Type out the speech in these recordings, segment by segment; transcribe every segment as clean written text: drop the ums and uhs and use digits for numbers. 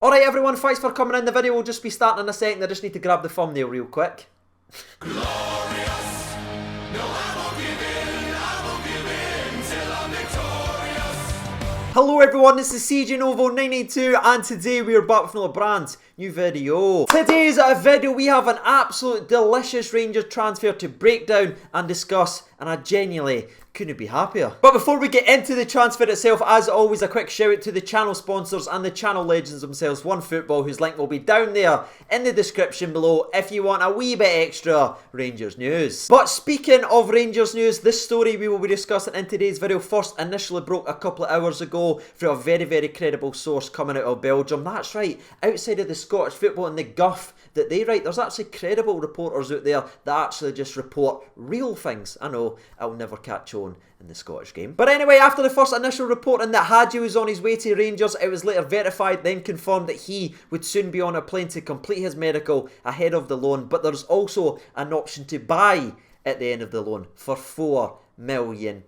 Alright everyone, thanks for coming in. The video will just be starting in a second. I just need to grab the thumbnail real quick. Glorious. No, I won't give in till I'm victorious. Hello everyone, this is CJ Novo 992 and today we are back with another brand new video. Today's video we have an absolute delicious Rangers transfer to break down and discuss, and I genuinely couldn't be happier. But before we get into the transfer itself, as always, a quick shout out to the channel sponsors and the channel legends themselves, OneFootball, whose link will be down there in the description below if you want a wee bit extra Rangers news. But speaking of Rangers news, this story we will be discussing in today's video first initially broke a couple of hours ago through a very credible source coming out of Belgium. That's right, outside of the Scottish football and the guff that they write, there's actually credible reporters out there that actually just report real things. I know, I'll never catch on in the Scottish game. But anyway, after the first initial reporting that Hagi was on his way to Rangers, it was later verified, then confirmed that he would soon be on a plane to complete his medical ahead of the loan. But there's also an option to buy at the end of the loan for £4 million.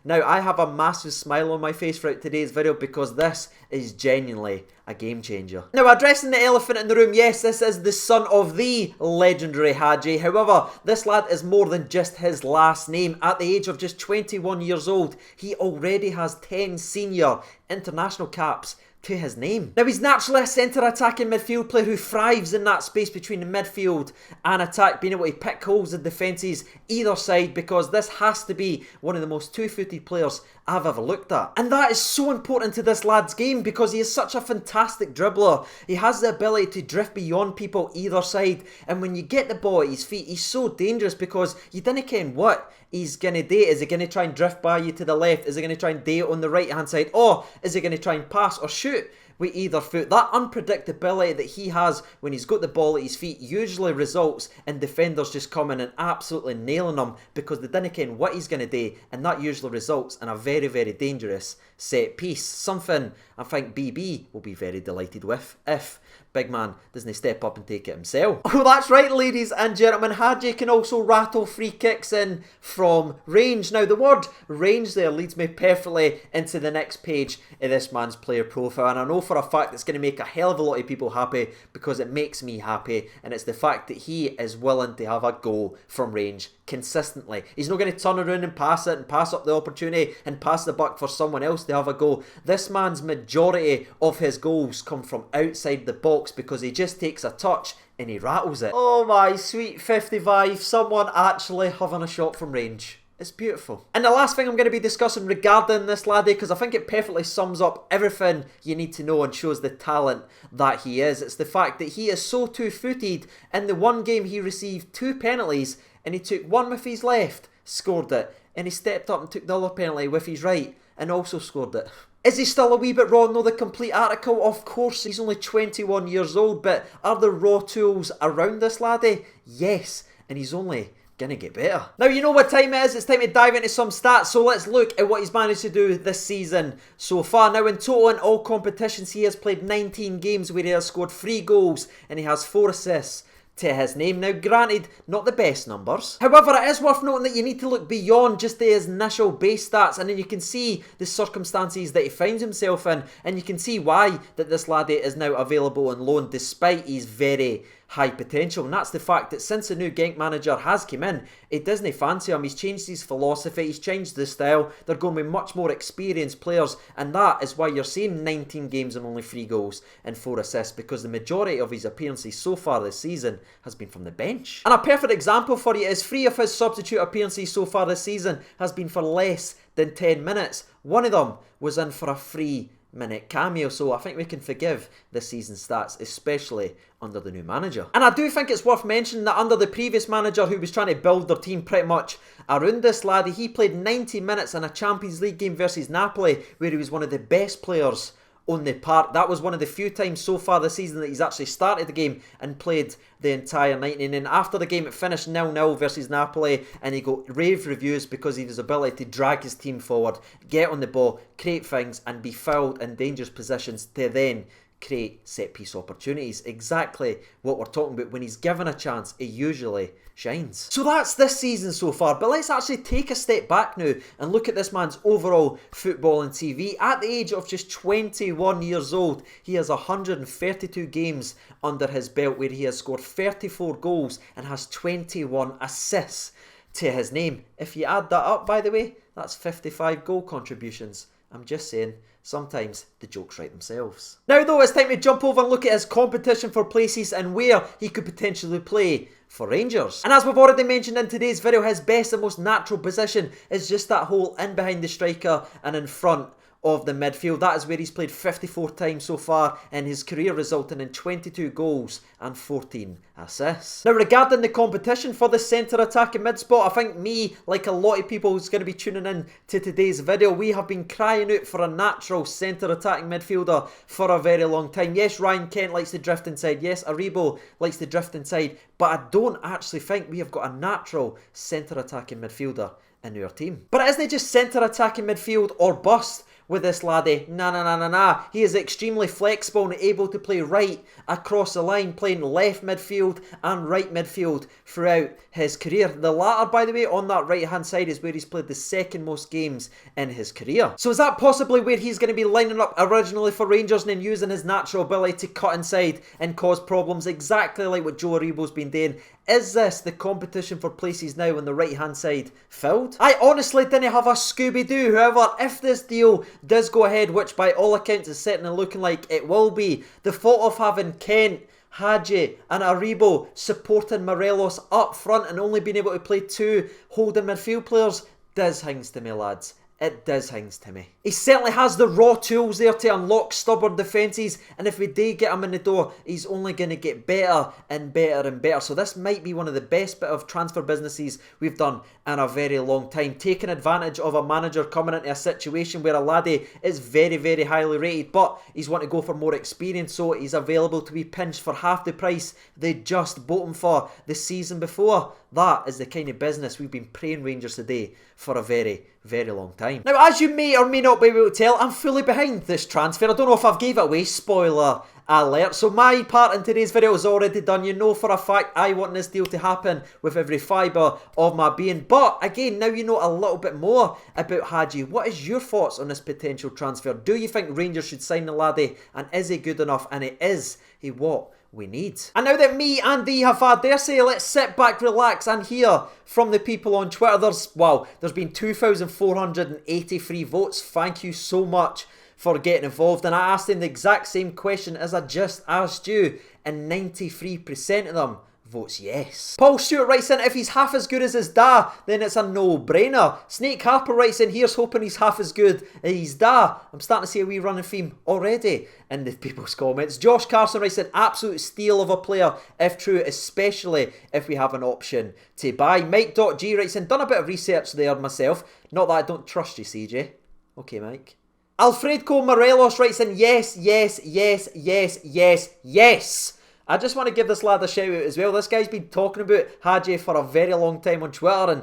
Now, I have a massive smile on my face throughout today's video because this is genuinely a game changer. Now, addressing the elephant in the room, yes, this is the son of the legendary Hagi. However, this lad is more than just his last name. At the age of just 21 years old, he already has 10 senior international caps to his name. Now, he's naturally a centre attacking midfield player who thrives in that space between the midfield and attack, being able to pick holes in defences either side, because this has to be one of the most two-footed players I've ever looked at. And that is so important to this lad's game because he is such a fantastic dribbler. He has the ability to drift beyond people either side, and when you get the ball at his feet, he's so dangerous because you didn't ken what he's going to do. Is he going to try and drift by you to the left? Is he going to try and do it on the right hand side? Or is he going to try and pass or shoot with either foot? That unpredictability that he has when he's got the ball at his feet usually results in defenders just coming and absolutely nailing him because they didn't ken what he's going to do, and that usually results in a very dangerous set piece. Something I think BB will be very delighted with if big man doesn't step up and take it himself. Oh, that's right, ladies and gentlemen, Hagi can also rattle free kicks in from range. Now, the word range there leads me perfectly into the next page of this man's player profile, and I know for a fact it's going to make a hell of a lot of people happy because it makes me happy, and it's the fact that he is willing to have a go from range consistently. He's not going to turn around and pass it and pass up the opportunity and pass the buck for someone else to have a go. This man's majority of his goals come from outside the box because he just takes a touch and he rattles it. Oh my sweet 55, someone actually having a shot from range. It's beautiful. And the last thing I'm going to be discussing regarding this laddie, because I think it perfectly sums up everything you need to know and shows the talent that he is. It's the fact that he is so two-footed. In the one game he received 2 penalties and he took one with his left, scored it, and he stepped up and took the other penalty with his right and also scored it. Is he still a wee bit raw? No, the complete article, of course, he's only 21 years old, but are there raw tools around this laddie? Yes, and he's only gonna get better. Now, you know what time it is. It's time to dive into some stats, so let's look at what he's managed to do this season so far. Now, in total in all competitions, he has played 19 games where he has scored 3 goals and he has 4 assists to his name. Now, granted, not the best numbers. However, it is worth noting that you need to look beyond just his initial base stats, and then you can see the circumstances that he finds himself in, and you can see why that this laddie is now available on loan despite his very high potential. And that's the fact that since the new Genk manager has come in, it doesn't fancy him. He's changed his philosophy, he's changed the style. They're going with much more experienced players, and that is why you're seeing 19 games and only 3 goals and 4 assists, because the majority of his appearances so far this season has been from the bench. And a perfect example for you is 3 of his substitute appearances so far this season has been for less than 10 minutes. One of them was in for a 3-minute cameo, so I think we can forgive this season's stats, especially under the new manager. And I do think it's worth mentioning that under the previous manager, who was trying to build their team pretty much around this laddie, he played 90 minutes in a Champions League game versus Napoli where he was one of the best players on the park. That was one of the few times so far this season that he's actually started the game and played the entire 90. And then after the game it finished 0-0 versus Napoli, and he got rave reviews because of his ability to drag his team forward, get on the ball, create things and be fouled in dangerous positions to then create set-piece opportunities. Exactly what we're talking about. When he's given a chance, he usually shines. So that's this season so far, but let's actually take a step back now and look at this man's overall footballing CV. At the age of just 21 years old, he has 132 games under his belt where he has scored 34 goals and has 21 assists to his name. If you add that up, by the way, that's 55 goal contributions. I'm just saying, sometimes the jokes write themselves. Now though, it's time to jump over and look at his competition for places and where he could potentially play for Rangers. And as we've already mentioned in today's video, his best and most natural position is just that hole in behind the striker and in front of the midfield. That is where he's played 54 times so far in his career, resulting in 22 goals and 14 assists. Now regarding the competition for the centre attacking mid spot, I think me, like a lot of people who's going to be tuning in to today's video, we have been crying out for a natural centre attacking midfielder for a very long time. Yes, Ryan Kent likes to drift inside. Yes, Aribo likes to drift inside. But I don't actually think we have got a natural centre attacking midfielder in our team. But it isn't just centre attacking midfield or bust with this laddie. Nah. He is extremely flexible and able to play right across the line, playing left midfield and right midfield throughout his career. The latter, by the way, on that right hand side is where he's played the second most games in his career. So is that possibly where he's going to be lining up originally for Rangers and then using his natural ability to cut inside and cause problems, exactly like what Joe Aribo's been doing? Is this the competition for places now on the right hand side filled? I honestly didn't have a Scooby-Doo. However, if this deal does go ahead, which by all accounts is certainly looking like it will be, the thought of having Kent, Hagi and Aribo supporting Morelos up front and only being able to play two holding midfield players does things to me, lads. It does things to me. He certainly has the raw tools there to unlock stubborn defences, and if we do get him in the door, he's only going to get better and better and better. So this might be one of the best bit of transfer businesses we've done in a very long time. Taking advantage of a manager coming into a situation where a laddie is very, very highly rated, but he's wanting to go for more experience, so he's available to be pinched for half the price they just bought him for the season before. That is the kind of business we've been praying Rangers today for a very, very long time. Now, as you may or may not be able to tell, I'm fully behind this transfer. I don't know if I've gave it away, spoiler alert. So my part in today's video is already done. You know for a fact I want this deal to happen with every fibre of my being. But again, now you know a little bit more about Hagi. What is your thoughts on this potential transfer? Do you think Rangers should sign the laddie? And is he good enough? And it is he what we need. And now that me and thee have had their say, let's sit back, relax and hear from the people on Twitter. There's been 2,483 votes. Thank you so much for getting involved. And I asked them the exact same question as I just asked you, and 93% of them votes yes. Paul Stewart writes in, if he's half as good as his da, then it's a no-brainer. Snake Harper writes in, here's hoping he's half as good as his da. I'm starting to see a wee running theme already in the people's comments. Josh Carson writes in, absolute steal of a player, if true, especially if we have an option to buy. Mike.G writes in, done a bit of research there myself. Not that I don't trust you, CJ. Okay, Mike. Alfredo Morelos writes in, yes. I just want to give this lad a shout out as well. This guy's been talking about Hagi for a very long time on Twitter, and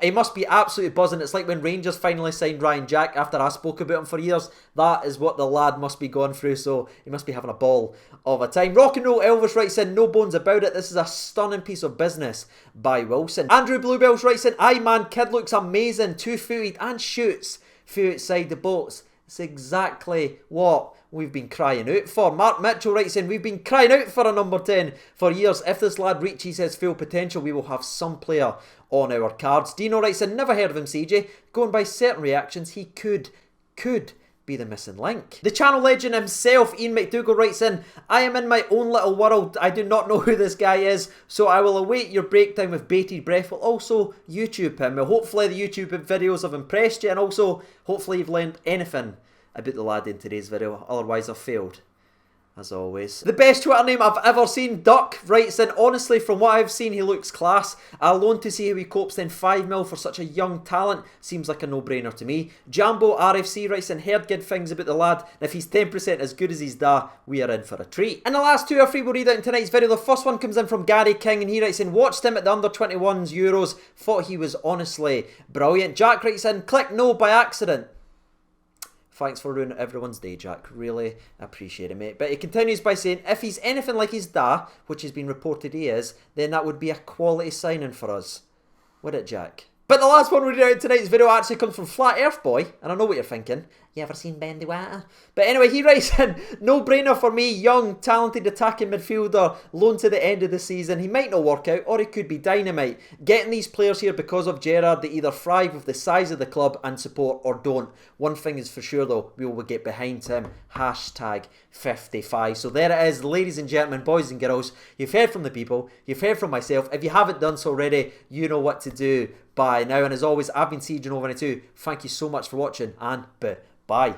he must be absolutely buzzing. It's like when Rangers finally signed Ryan Jack after I spoke about him for years. That is what the lad must be going through, so he must be having a ball of a time. Rock and Roll Elvis writes in, no bones about it. This is a stunning piece of business by Wilson. Andrew Bluebells writes in, aye man, kid looks amazing, 2-footed and shoots through outside the box. It's exactly what we've been crying out for. Mark Mitchell writes in, we've been crying out for a number 10 for years. If this lad reaches his full potential, we will have some player on our cards. Dino writes in, never heard of him, CJ. Going by certain reactions, he could be the missing link. The channel legend himself, Ian McDougall, writes in, I am in my own little world. I do not know who this guy is, so I will await your breakdown with bated breath. Will also YouTube him. Well, hopefully the YouTube videos have impressed you, and also hopefully you've learned anything about the lad in today's video. Otherwise I've failed, as always. The best Twitter name I've ever seen, Duck, writes in, honestly from what I've seen he looks class. I'll loan to see how he copes, then 5 mil for such a young talent seems like a no-brainer to me. Jambo RFC writes in, heard good things about the lad, and if he's 10% as good as his da, we are in for a treat. And the last 2 or 3 we'll read out in tonight's video. The first one comes in from Gary King, and he writes in, watched him at the under-21s Euros, thought he was honestly brilliant. Jack writes in, click no by accident. Thanks for ruining everyone's day, Jack. Really appreciate it, mate. But he continues by saying, if he's anything like his da, which has been reported he is, then that would be a quality signing for us. Would it, Jack? But the last one we read out in tonight's video actually comes from Flat Earth Boy, and I know what you're thinking. You ever seen Bendy Water? But anyway, he writes in, no brainer for me, young, talented attacking midfielder, loaned to the end of the season. He might not work out, or he could be dynamite. Getting these players here because of Gerrard, they either thrive with the size of the club and support, or don't. One thing is for sure though, we will get behind him. Hashtag 55. So there it is, ladies and gentlemen, boys and girls. You've heard from the people, you've heard from myself. If you haven't done so already, you know what to do by now. And as always, I've been Siege Over 92. Thank you so much for watching, and bye.